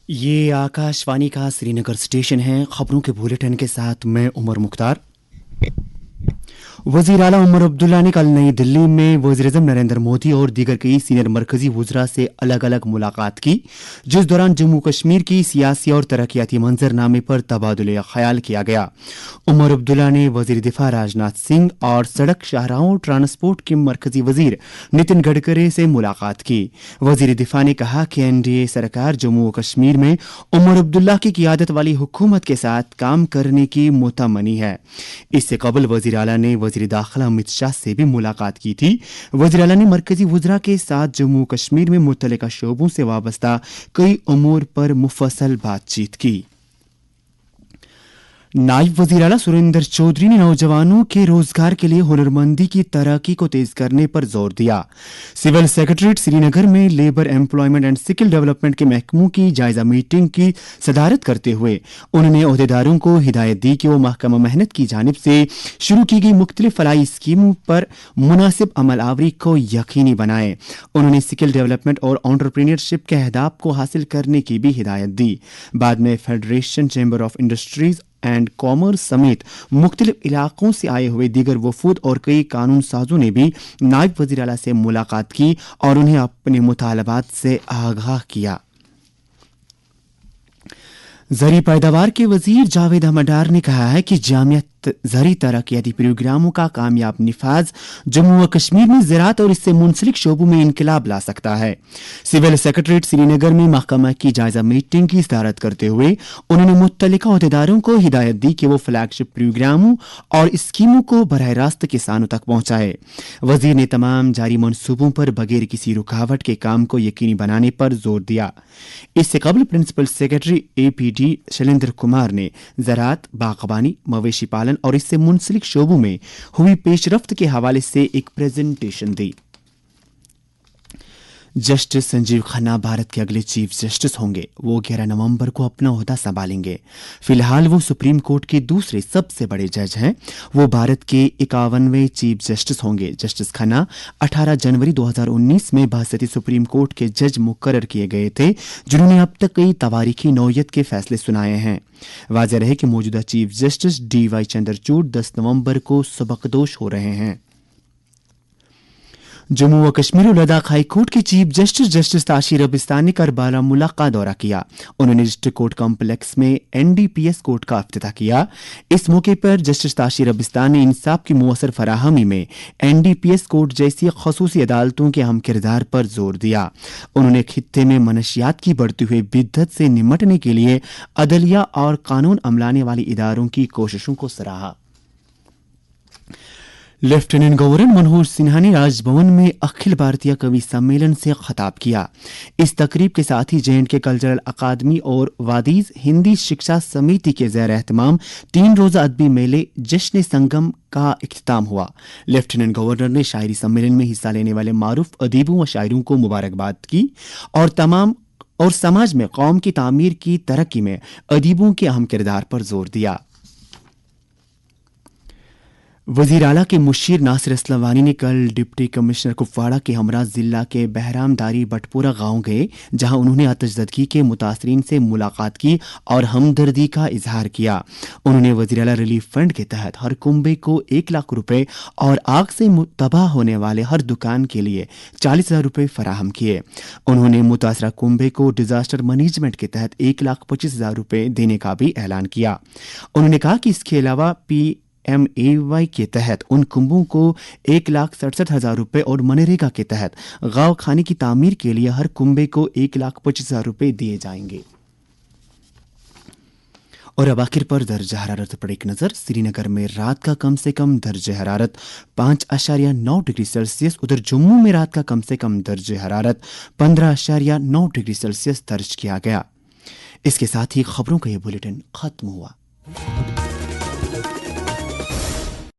ये आकाशवाणी का श्रीनगर स्टेशन है। खबरों के बुलेटिन के साथ मैं उमर मुख्तार। वज़ीर आला उमर अब्दुल्ला ने कल नई दिल्ली में वज़ीर-ए-आज़म नरेंद्र मोदी और दीगर कई सीनियर मरकजी वुज़रा से अलग अलग मुलाकात की, जिस दौरान जम्मू कश्मीर की सियासी और तरक्याती मंजरनामे पर तबादुले ख्याल किया गया। उमर अब्दुल्ला ने वज़ीर दिफा राजनाथ सिंह और सड़क शाहराहों और ट्रांसपोर्ट के मरकजी वज़ीर नितिन गडकरी से मुलाकात की। वज़ीर दिफा ने कहा कि एनडीए सरकार जम्मू कश्मीर में उमर अब्दुल्ला की क़ियादत वाली हुकूमत के साथ काम करने की मुतमनी है। इससे कबल वज़ीर आला ने वज़ीर दाखिला अमित शाह से भी मुलाकात की थी। वज़ीर आला ने मरकजी वुज़रा के साथ जम्मू कश्मीर में मुतल्लिका शोबों से वाबस्ता कई उमूर पर मुफस्सल बातचीत की। नायब वज़ीर आला सुरेंद्र चौधरी ने नौजवानों के रोजगार के लिए हुनरमंदी की तरक्की को तेज करने पर जोर दिया। सिविल सेक्रेटरीट श्रीनगर में labour employment and skill development के महकमों की जायजा मीटिंग की सदारत करते हुए उन्होंने ओहदेदारों को हिदायत दी कि वो महकमा मेहनत की जानिब से शुरू की गई मुख्तलिफ फलाही स्कीमों पर मुनासिब अमल आवरी को यकीनी बनाएं। उन्होंने स्किल डेवलपमेंट और एंटरप्रेन्योरशिप के अहदाफ को हासिल करने की भी हिदायत दी। बाद में federation chamber of industries and commerce समेत मुख्तलिफ इलाकों से आए हुए दीगर वफूद और कई कानून साजों ने भी नायब वज़ीर आला से मुलाकात की और उन्हें अपने मुतालबात से आगाह किया। ज़री पैदावार के वज़ीर जावेद अहमद डार ने कहा है कि जामिया ज़री तरक्याती प्रोग्रामों का कामयाब निफाज जम्मू व कश्मीर में ज़राअत और इससे मुंसलिक शोबों में इनकलाब ला सकता है। सिविल सेक्रेटरीट श्रीनगर में महकमा की जायजा मीटिंग की सदारत करते हुए उन्होंने मुत्तलिका अहदेदारों को हिदायत दी कि वो फ्लैगशिप प्रोग्रामों और स्कीमों को बराह रास्त किसानों तक पहुंचाए। वज़ीर ने तमाम जारी मनसूबों पर बगैर किसी रुकावट के काम को यकीनी बनाने पर जोर दिया। इससे कबल principal secretary APD Shailendra Kumar ने ज़राअत, बागबानी, मवेशी पालन और इससे मुंसलिक शोबों में हुई पेशरफ्त के हवाले से एक प्रेजेंटेशन दी। जस्टिस संजीव खन्ना भारत के अगले चीफ जस्टिस होंगे। वो 11 नवंबर को अपना ओहदा संभालेंगे। फिलहाल वो सुप्रीम कोर्ट के दूसरे सबसे बड़े जज हैं। वो भारत के 51वें चीफ जस्टिस होंगे। जस्टिस खन्ना 18 जनवरी 2019 में बासती सुप्रीम कोर्ट के जज मुकर्रर किए गए थे, जिन्होंने अब तक कई तवारीखी नौयत के फैसले सुनाए हैं। वाज़ेह रहे कि मौजूदा चीफ जस्टिस DY चंद्रचूड़ 10 नवंबर को सबकदोश हो रहे हैं। जम्मू व कश्मीर और लद्दाख हाई कोर्ट के चीफ जस्टिस जस्टिस ताशीर रबिस्तान ने कर बारामूला का दौरा किया। उन्होंने डिस्ट्रिक्ट कोर्ट कॉम्प्लेक्स में NDPS कोर्ट का इफ्तिताह किया। इस मौके पर जस्टिस ताशीर रबिस्तान ने इंसाफ की मुअस्सर फराहमी में NDPS कोर्ट जैसी खसूसी अदालतों के अहम किरदार पर जोर दिया। उन्होंने खित्ते में मनशियात की बढ़ती हुई बिद्दत से निमटने के लिए अदलिया और कानून अमलाने वाली इदारों की कोशिशों को सराहा। लेफ्टिनेंट गवर्नर मनोहर सिन्हा ने राजभवन में अखिल भारतीय कवि सम्मेलन से खिताब किया। इस तकरीब के साथ ही J&K कल्चरल अकादमी और वादीज हिंदी शिक्षा समिति के ज़ेर एहतमाम 3 रोज़ा अदबी मेले जश्न संगम का इख्तिताम हुआ। लेफ्टिनेंट गवर्नर ने शायरी सम्मेलन में हिस्सा लेने वाले मारूफ अदीबों व शायरों को मुबारकबाद की और समाज में कौम की तामीर की तरक्की में अदीबों के अहम किरदार पर जोर दिया। वज़ीर आला के मुशीर नासिर असलम वानी ने कल डिप्टी कमिश्नर कुपवाड़ा के हमरा जिला के बहरामदारी बटपुरा गांव गए, जहां उन्होंने आतिशज़दगी के मुतासरीन से मुलाकात की और हमदर्दी का इजहार किया। उन्होंने वज़ीर आला रिलीफ फंड के तहत हर कुंबे को 1 लाख रुपए और आग से तबाह होने वाले हर दुकान के लिए 40,000 रुपए फराहम किए। उन्होंने मुतासरा कुंबे को डिजास्टर मैनेजमेंट के तहत 1,25,000 रुपए देने का भी ऐलान किया। उन्होंने कहा कि इसके अलावा PMAY के तहत उन कुंभों को 1,67,000 रुपए और मनरेगा के तहत गाँव खाने की तामीर के लिए हर कुंबे को 1,25,000 रुपए दिए जाएंगे। और अब आखिर पर दर्जा हरारत पर एक नजर। श्रीनगर में रात का कम से कम दर्जा हरारत 5.9 डिग्री सेल्सियस, उधर जम्मू में रात का कम से कम दर्जा हरारत 15.9 डिग्री सेल्सियस दर्ज किया गया। इसके साथ ही खबरों का यह बुलेटिन खत्म हुआ।